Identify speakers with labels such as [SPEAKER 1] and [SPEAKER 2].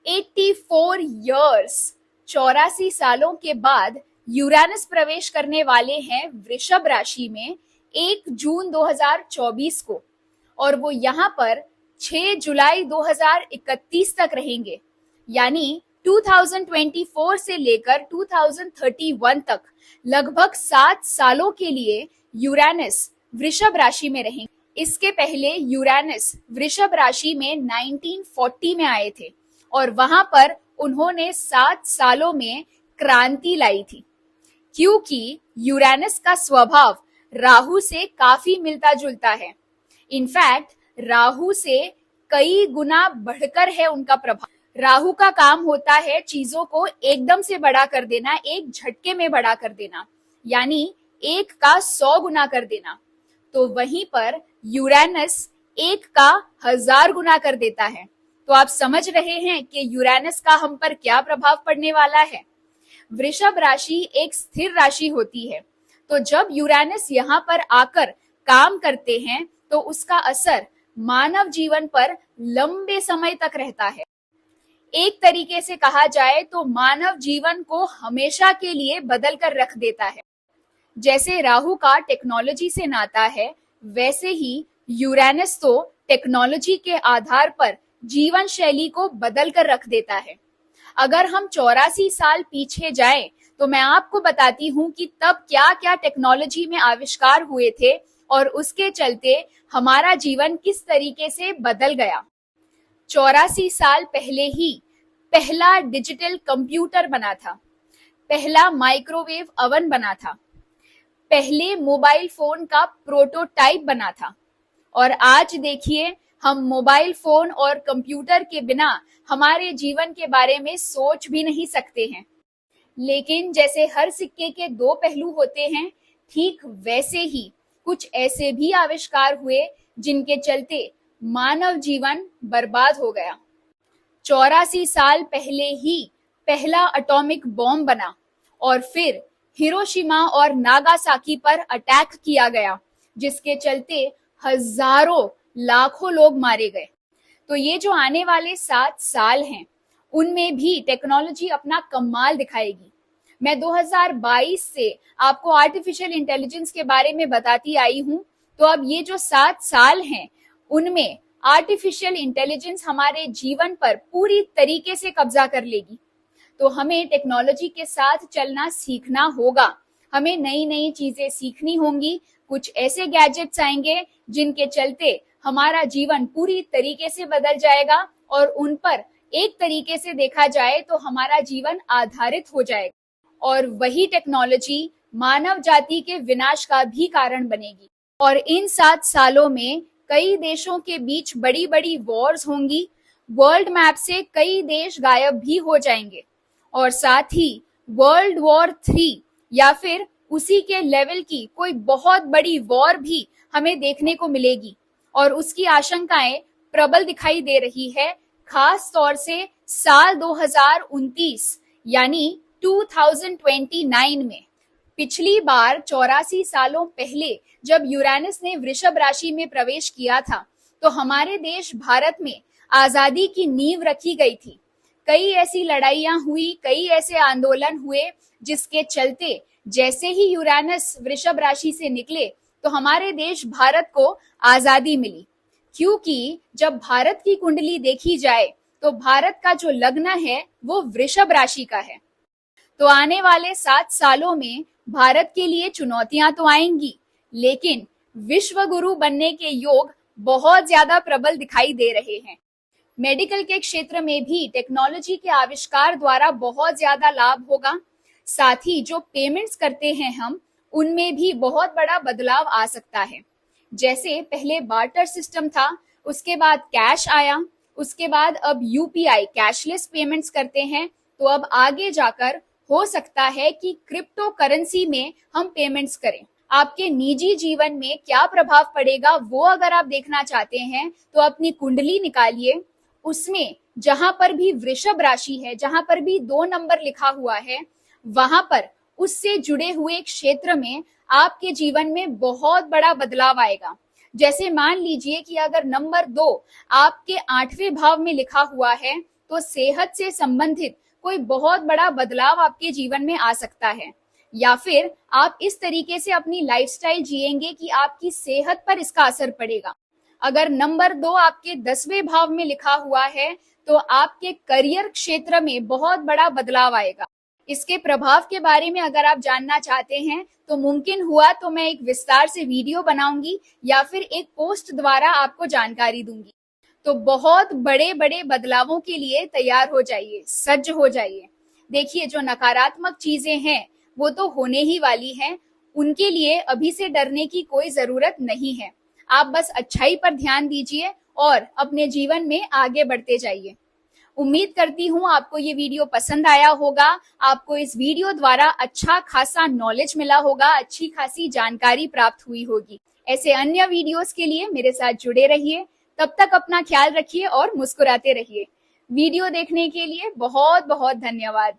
[SPEAKER 1] 84 years, 84 सालों के बाद यूरेनस प्रवेश करने वाले हैं वृषभ राशि में 1 जून 2024 को, और वो यहाँ पर 6 जुलाई 2031 तक रहेंगे। यानी 2024 से लेकर 2031 तक लगभग 7 सालों के लिए यूरेनस वृषभ राशि में रहेंगे। इसके पहले यूरेनस वृषभ राशि में 1940 में आए थे और वहां पर उन्होंने 7 सालों में क्रांति लाई थी, क्योंकि यूरेनस का स्वभाव राहु से काफी मिलता जुलता है। इनफैक्ट राहु से कई गुना बढ़कर है उनका प्रभाव। राहु का काम होता है चीजों को एकदम से बड़ा कर देना, एक झटके में बड़ा कर देना, यानी 1 का 100 गुना कर देना। तो वहीं पर यूरेनस 1 का 1000 गुना कर देता है। तो आप समझ रहे हैं कि यूरेनस का हम पर क्या प्रभाव पड़ने वाला है। वृषभ राशि एक स्थिर राशि होती है, तो जब यूरेनस यहाँ पर आकर काम करते हैं तो उसका असर मानव जीवन पर लंबे समय तक रहता है। एक तरीके से कहा जाए तो मानव जीवन को हमेशा के लिए बदल कर रख देता है। जैसे राहु का टेक्नोलॉजी से नाता है, वैसे ही यूरेनस तो टेक्नोलॉजी के आधार पर जीवन शैली को बदल कर रख देता है। अगर हम 84 साल पीछे जाएं, तो मैं आपको बताती हूँ कि तब क्या क्या टेक्नोलॉजी में आविष्कार हुए थे और उसके चलते हमारा जीवन किस तरीके से बदल गया। 84 साल पहले ही पहला डिजिटल कंप्यूटर बना था, पहला माइक्रोवेव ओवन बना था, पहले मोबाइल फोन का प्रोटोटाइप बना था, और आज देखिए हम मोबाइल फोन और कंप्यूटर के बिना हमारे जीवन के बारे में सोच भी नहीं सकते हैं। लेकिन जैसे हर सिक्के के 2 पहलू होते हैं, ठीक वैसे ही कुछ ऐसे भी आविष्कार हुए जिनके चलते मानव जीवन बर्बाद हो गया। 84 साल पहले ही पहला एटॉमिक बॉम्ब बना और फिर हिरोशिमा और नागासाकी पर अटैक किया गया, जिसके चलते हजारों लाखों लोग मारे गए। तो ये जो आने वाले 7 साल हैं, उनमें भी टेक्नोलॉजी अपना कमाल दिखाएगी। मैं 2022 से आपको आर्टिफिशियल इंटेलिजेंस के बारे में बताती आई हूं, तो अब ये जो 7 साल हैं, उनमें आर्टिफिशियल इंटेलिजेंस हमारे जीवन पर पूरी तरीके से कब्जा कर लेगी। तो हमें टेक्नोलॉजी के साथ चलना सीखना होगा। हमें नई नई चीजें सीखनी होंगी। कुछ ऐसे गैजेट्स आएंगे जिनके चलते हमारा जीवन पूरी तरीके से बदल जाएगा और उन पर एक तरीके से देखा जाए तो हमारा जीवन आधारित हो जाएगा, और वही टेक्नोलॉजी मानव जाति के विनाश का भी कारण बनेगी। और इन 7 सालों में कई देशों के बीच बड़ी बड़ी वॉर्स होंगी। वर्ल्ड मैप से कई देश गायब भी हो जाएंगे, और साथ ही वर्ल्ड वॉर 3 या फिर उसी के लेवल की कोई बहुत बड़ी वॉर भी हमें देखने को मिलेगी, और उसकी आशंकाएं प्रबल दिखाई दे रही है, खास तौर से साल 2029 यानी 2029 में। पिछली बार 84 सालों पहले जब यूरेनस ने वृषभ राशि में प्रवेश किया था, तो हमारे देश भारत में आजादी की नींव रखी गई थी। कई ऐसी लड़ाइयां हुई, कई ऐसे आंदोलन हुए, जिसके चलते जैसे ही यूरेनस वृषभ राशि से निकले तो हमारे देश भारत को आजादी मिली। क्योंकि जब भारत की कुंडली देखी जाए तो भारत का जो लग्न है वो वृषभ राशि का है। तो आने वाले 7 सालों में भारत के लिए चुनौतियां तो आएंगी, लेकिन विश्व गुरु बनने के योग बहुत ज्यादा प्रबल दिखाई दे रहे हैं। मेडिकल के क्षेत्र में भी टेक्नोलॉजी के आविष्कार द्वारा बहुत ज्यादा लाभ होगा। साथ ही जो पेमेंट्स करते हैं हम, उनमें भी बहुत बड़ा बदलाव आ सकता है। जैसे पहले बार्टर सिस्टम था, उसके बाद कैश आया, उसके बाद अब यूपीआई कैशलेस पेमेंट्स करते हैं, तो अब आगे जाकर हो सकता है कि क्रिप्टो करेंसी में हम पेमेंट्स करें। आपके निजी जीवन में क्या प्रभाव पड़ेगा वो अगर आप देखना चाहते हैं तो अपनी कुंडली निकालिए। उसमें जहां पर भी वृषभ राशि है, जहां पर भी 2 नंबर लिखा हुआ है, वहां पर उससे जुड़े हुए क्षेत्र में आपके जीवन में बहुत बड़ा बदलाव आएगा। जैसे मान लीजिए कि अगर नंबर 2 आपके 8वें भाव में लिखा हुआ है, तो सेहत से संबंधित कोई बहुत बड़ा बदलाव आपके जीवन में आ सकता है, या फिर आप इस तरीके से अपनी लाइफस्टाइल जिएंगे कि आपकी सेहत पर इसका असर पड़ेगा। अगर नंबर 2 आपके 10वें भाव में लिखा हुआ है तो आपके करियर क्षेत्र में बहुत बड़ा बदलाव आएगा। इसके प्रभाव के बारे में अगर आप जानना चाहते हैं तो मुमकिन हुआ तो मैं एक विस्तार से वीडियो बनाऊंगी या फिर एक पोस्ट द्वारा आपको जानकारी दूंगी। तो बहुत बड़े बड़े बदलावों के लिए तैयार हो जाइए, सज्ज हो जाइए। देखिए, जो नकारात्मक चीजें हैं वो तो होने ही वाली हैं, उनके लिए अभी से डरने की कोई जरूरत नहीं है। आप बस अच्छाई पर ध्यान दीजिए और अपने जीवन में आगे बढ़ते जाइए। उम्मीद करती हूँ आपको ये वीडियो पसंद आया होगा, आपको इस वीडियो द्वारा अच्छा खासा नॉलेज मिला होगा, अच्छी खासी जानकारी प्राप्त हुई होगी। ऐसे अन्य वीडियोस के लिए मेरे साथ जुड़े रहिए। तब तक अपना ख्याल रखिए और मुस्कुराते रहिए। वीडियो देखने के लिए बहुत बहुत धन्यवाद।